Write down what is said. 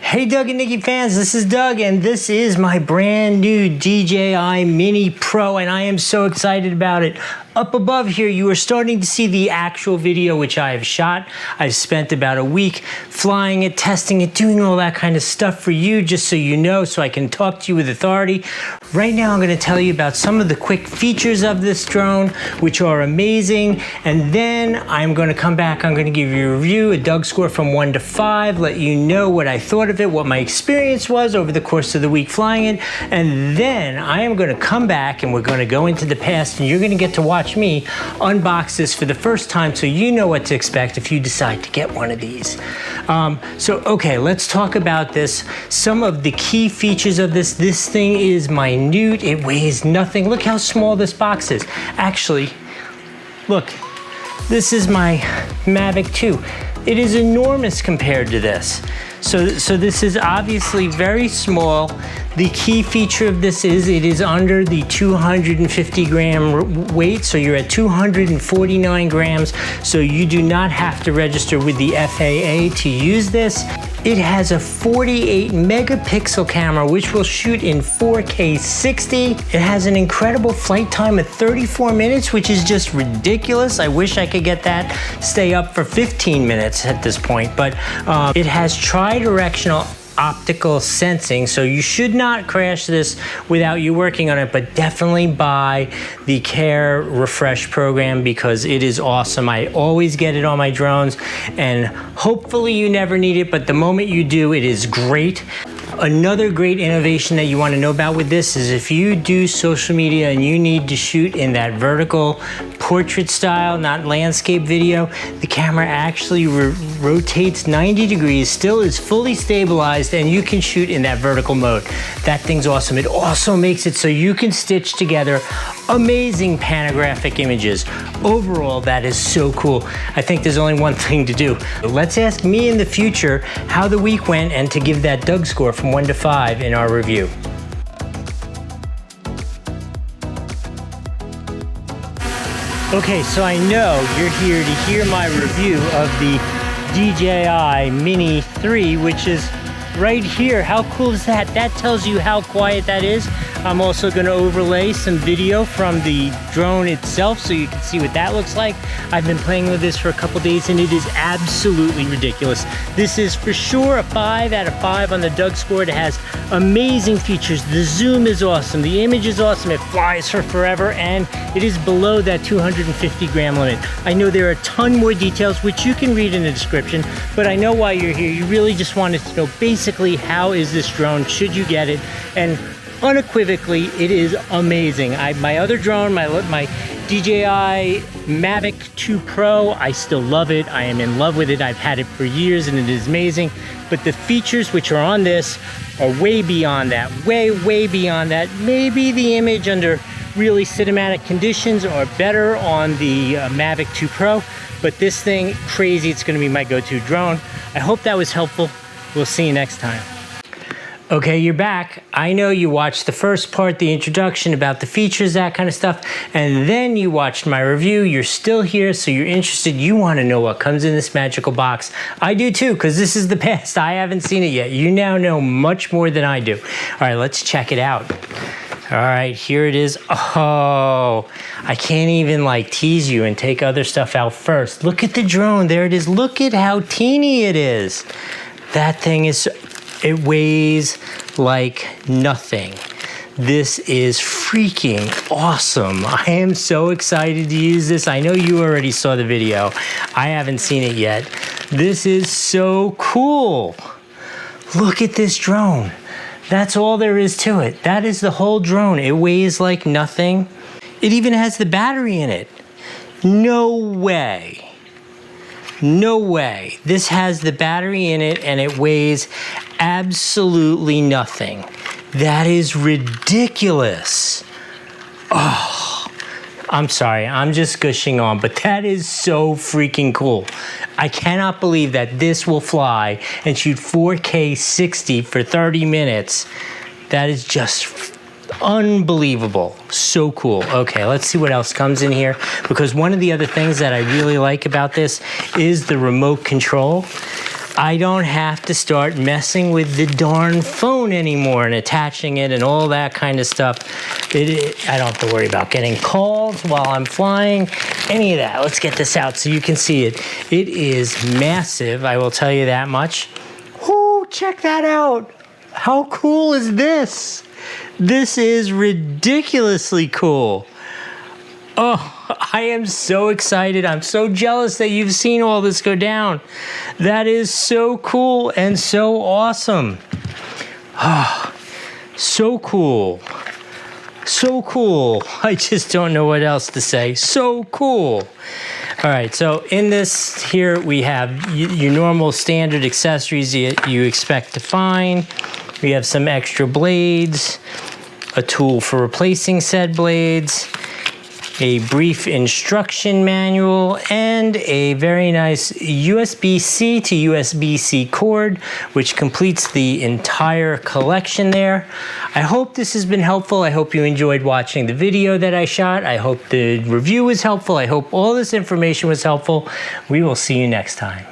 Hey Doug and Nikki fans, this is Doug and this is my brand new DJI Mini Pro and I am so excited about it. Up above here you are starting to see the actual video which I have shot. I've spent about a week flying it, testing it, doing all that kind of stuff for you just so you know, so I can talk to you with authority. Right now I'm going to tell you about some of the quick features of this drone which are amazing, and then I'm going to come back, I'm going to give you a review, a Doug score from 1 to 5, let you know what I thought of it, what my experience was over the course of the week flying it, and then I am going to come back and we're going to go into the past and you're going to get to watch me unbox this for the first time so you know what to expect if you decide to get one of these. Okay, let's talk about this. Some of the key features of this. This thing is minute, it weighs nothing. Look how small this box is. Actually, look, this is my Mavic 2. It is enormous compared to this. So this is obviously very small. The key feature of this is it is under the 250 gram weight, so you're at 249 grams, so you do not have to register with the FAA to use this. It has a 48 megapixel camera which will shoot in 4K 60. It has an incredible flight time of 34 minutes, which is just ridiculous. I wish I could get that, stay up for 15 minutes at this point, but it has tri-directional optical sensing, so you should not crash this without you working on it, but definitely buy the Care Refresh program because it is awesome. I always get it on my drones and hopefully you never need it, but the moment you do, it is great. Another great innovation that you want to know about with this is if you do social media and you need to shoot in that vertical portrait style, not landscape video, the camera actually rotates 90 degrees, still is fully stabilized, and you can shoot in that vertical mode. That thing's awesome. It also makes it so you can stitch together amazing panographic images. Overall, that is so cool. I think there's only one thing to do. Let's ask me in the future how the week went and to give that Doug score from 1 to 5 in our review. Okay, so I know you're here to hear my review of the DJI Mini 3, which is right here. How cool is that? That tells you how quiet that is. I'm also going to overlay some video from the drone itself so you can see what that looks like. I've been playing with this for a couple days and it is absolutely ridiculous. This is for sure a 5 out of 5 on the Doug score. It has amazing features. The zoom is awesome. The image is awesome. It flies for forever and it is below that 250 gram limit. I know there are a ton more details which you can read in the description, but I know why you're here. You really just wanted to know basically how is this drone, should you get it, and unequivocally it is amazing. My other drone, my DJI Mavic 2 Pro, I still love it. I am in love with it. I've had it for years and it is amazing, but the features which are on this are way beyond that, way beyond that. Maybe the image under really cinematic conditions are better on the Mavic 2 Pro, but this thing, crazy. It's going to be my go-to drone. I hope that was helpful. We'll see you next time. Okay, you're back. I know you watched the first part, the introduction about the features, that kind of stuff, and then you watched my review. You're still here, so you're interested. You want to know what comes in this magical box. I do too, because this is the past. I haven't seen it yet. You now know much more than I do. All right, let's check it out. All right, here it is. Oh, I can't even like tease you and take other stuff out first. Look at the drone. There it is. Look at how teeny it is. That thing is, it weighs like nothing. This is freaking awesome. I am so excited to use this. I know you already saw the video. I haven't seen it yet. This is so cool. Look at this drone. That's all there is to it. That is the whole drone. It weighs like nothing. It even has the battery in it. No way. No way. This has the battery in it and it weighs absolutely nothing. That is ridiculous. Oh, I'm sorry. I'm just gushing on, but that is so freaking cool. I cannot believe that this will fly and shoot 4K 60 for 30 minutes. That is just unbelievable. So cool. Okay, let's see what else comes in here, because one of the other things that I really like about this is the remote control. I don't have to start messing with the darn phone anymore and attaching it and all that kind of stuff. I don't have to worry about getting calls while I'm flying, any of that. Let's get this out so you can see it. It is massive, I will tell you that much. Whoo, check that out. How cool is this? This is ridiculously cool. Oh, I am so excited. I'm so jealous that you've seen all this go down. That is so cool and so awesome. Oh, so cool. So cool. I just don't know what else to say. So cool. All right, so in this here, we have your normal standard accessories you expect to find. We have some extra blades, a tool for replacing said blades, a brief instruction manual, and a very nice USB-C to USB-C cord, which completes the entire collection there. I hope this has been helpful. I hope you enjoyed watching the video that I shot. I hope the review was helpful. I hope all this information was helpful. We will see you next time.